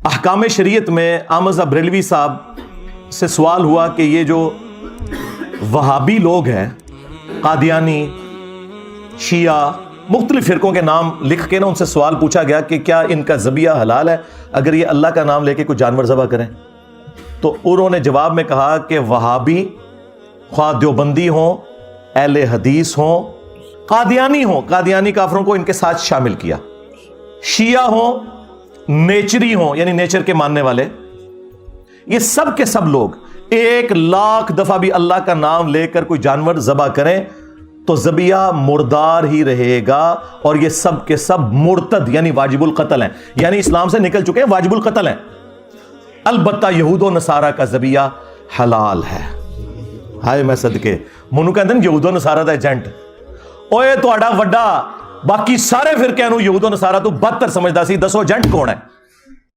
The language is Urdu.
احکام شریعت میں احمد بریلوی صاحب سے سوال ہوا کہ یہ جو وہابی لوگ ہیں، قادیانی، شیعہ، مختلف فرقوں کے نام لکھ کے نا ان سے سوال پوچھا گیا کہ کیا ان کا ذبیحہ حلال ہے اگر یہ اللہ کا نام لے کے کوئی جانور ذبح کریں؟ تو انہوں نے جواب میں کہا کہ وہابی، خواہ دیوبندی ہوں، اہل حدیث ہوں، قادیانی ہوں، قادیانی کافروں کو ان کے ساتھ شامل کیا، شیعہ ہوں، نیچری ہوں یعنی نیچر کے ماننے والے، یہ سب کے سب لوگ 1,00,000 دفعہ بھی اللہ کا نام لے کر کوئی جانور ذبح کریں تو ذبیحہ مردار ہی رہے گا، اور یہ سب کے سب مرتد یعنی واجب القتل ہیں، یعنی اسلام سے نکل چکے ہیں، واجب القتل ہیں۔ البتہ یہود و نصارہ کا ذبیحہ حلال ہے۔ ہائے میں صدقے منو کہندے نے یہود و نصارہ دا ایجنٹ، اوئے تہاڈا وڈا باقی سارے فرقیاں نو یہود و نصارہ تو بدتر سمجھدا سی، دسو ایجنٹ کون ہے؟